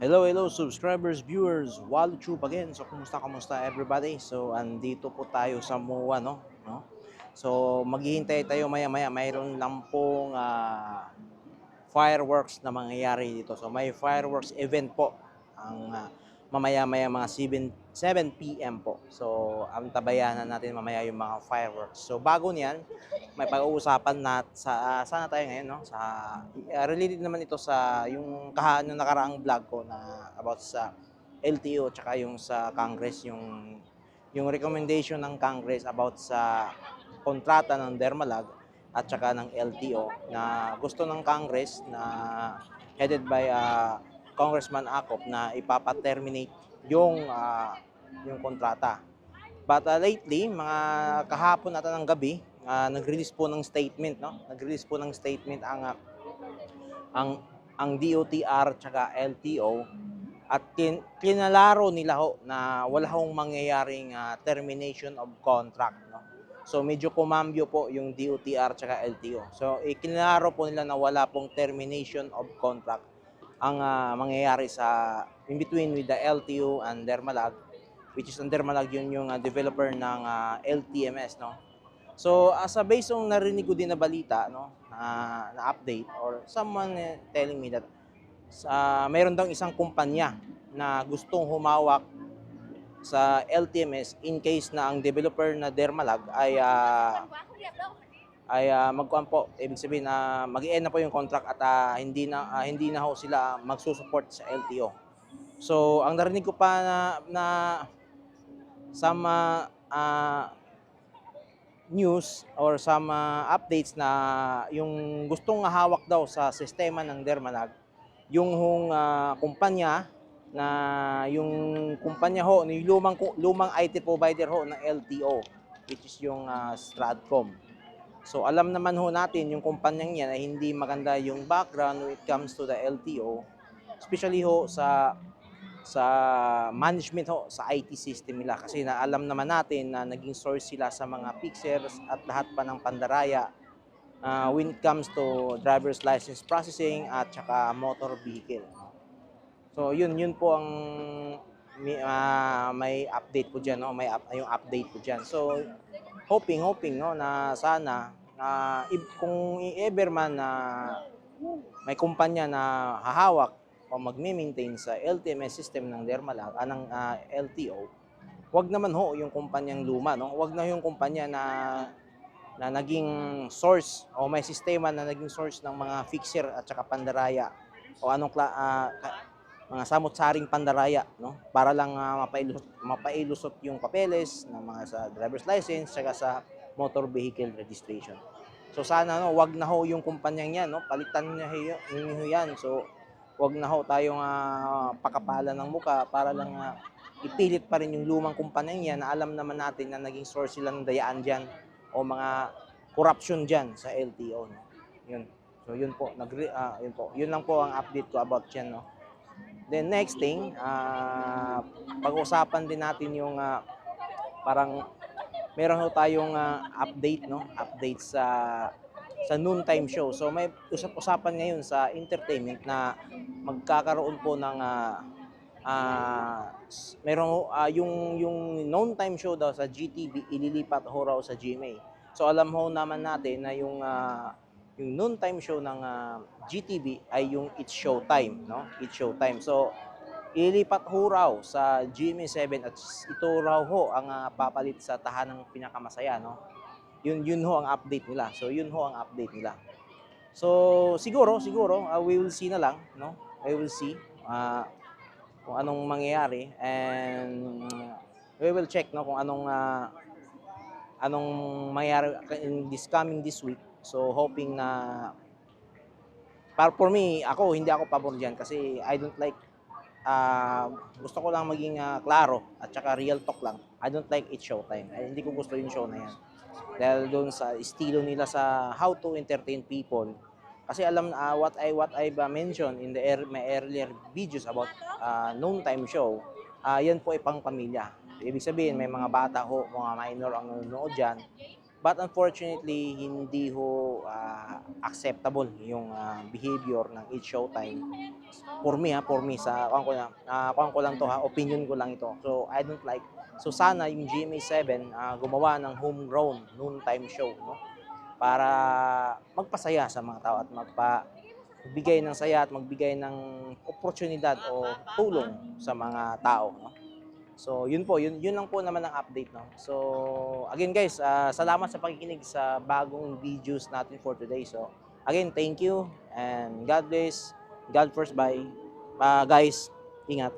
Hello subscribers, viewers, Waltube again. So kumusta everybody? So andito po tayo sa MUA, no? So maghihintay tayo maya-maya. Mayroon lang pong fireworks na mangyayari dito. So may fireworks event po ang mamaya-maya mga 7 p.m. po. So ang tabayanan natin mamaya yung mga fireworks. So bago niyan, may pag-uusapan sana tayo ngayon, no? Related naman ito sa yung yung nakaraang vlog ko na about sa LTO tsaka yung sa Congress, yung recommendation ng Congress about sa kontrata ng Dermalag at saka ng LTO na gusto ng Congress na headed by Congressman Acop na ipapa-terminate yung kontrata. But lately, mga kahapon at ng gabi, nag-release po ng statement, no? Nag-release po ng statement ang ang DOTR tsaka LTO at kinalaro nila ho na wala hong mangyayaring termination of contract, no? So medyo kumambyo po yung DOTR tsaka LTO. So kinalaro po nila na wala pong termination of contract ang mangyayari sa in between with the LTO and Dermalag, which is ang Dermalag yun yung developer ng LTMS, no? So as a based on narinig ko din na balita, no, na update or someone telling me that mayroon daw isang kumpanya na gustong humawak sa LTMS in case na ang developer na Dermalag ay magkuhan po, ibig sabihin na mag-i-end na po yung contract at hindi na ho sila magsusupport sa LTO. So ang narinig ko pa na some news or some updates na yung gustong hawak daw sa sistema ng Dermalag yung kumpanya na yung kumpanya ho, yung lumang IT provider ho ng LTO, which is yung Stratcom. So alam naman ho natin yung kumpanyang yan ay hindi maganda yung background when it comes to the LTO, especially ho sa management ho, sa IT system nila, kasi na alam naman natin na naging source sila sa mga fixers at lahat pa ng pandaraya when it comes to driver's license processing at saka motor vehicle. So yun po ang may update po diyan, no? Yung update po diyan. So hoping no na sana kung ever man na may kumpanya na hahawak o magme-maintain sa LTMS system ng Dermalag, ng LTO, wag naman ho yung kumpanyang luma, no? Wag na yung kumpanya na naging source o may sistema na naging source ng mga fixer at saka pandaraya o mga samot-saring pandaraya, no? Para lang mapailusot yung papeles ng mga sa driver's license saka sa motor vehicle registration. So sana no, wag na ho yung kumpanyang yan, no? Palitan niyo yan. So wag na ho tayong pakapalan ng muka para lang ipilit pa rin yung lumang kumpanyang yan na alam naman natin na naging source sila ng dayaan diyan o mga corruption diyan sa LTO, no? Yun. So yun po, yun po. Yun lang po ang update ko about yan, no. Then next thing, pag-usapan din natin yung parang meron ho tayong update, no? Update sa noontime show. So may usap-usapan ngayon sa entertainment na magkakaroon po ng merong yung noontime show daw sa GTV ililipat ho raw sa GMA. So alam ho naman natin na yung noontime show ng GTV ay yung It's Showtime, no? It's Showtime. So ililipat ho raw sa GMA7 at ito raw ho ang papalit sa tahanang pinakamasaya, no? Yun ho ang update nila. So yun ho ang update nila. So siguro we will see na lang, no? I will see kung anong mangyayari, and we will check, no, kung anong mangyayari in this week. So hoping na for me, hindi ako pabor diyan kasi I don't like gusto ko lang maging klaro at saka real talk lang. I don't like It's Showtime. Hindi ko gusto yung show na yan. Dahil doon sa estilo nila sa how to entertain people. Kasi alam what I mentioned in my earlier videos about noontime show, yan po ay pang pamilya. Ibig sabihin may mga bata ho, mga minor ang nanonood diyan. But unfortunately, hindi ho acceptable yung behavior ng It's Showtime. For me, sa kuwan ko lang to ha, opinion ko lang ito. So, I don't like. So, sana yung GMA7 gumawa ng homegrown noontime show, no? Para magpasaya sa mga tao at magbigay ng saya at magbigay ng oportunidad o tulong sa mga tao, no? So, yun po, yun lang po naman ang update, no? So, again guys, salamat sa pakikinig sa bagong videos natin for today. So, again, thank you and God bless. God first, bye. Guys, ingat.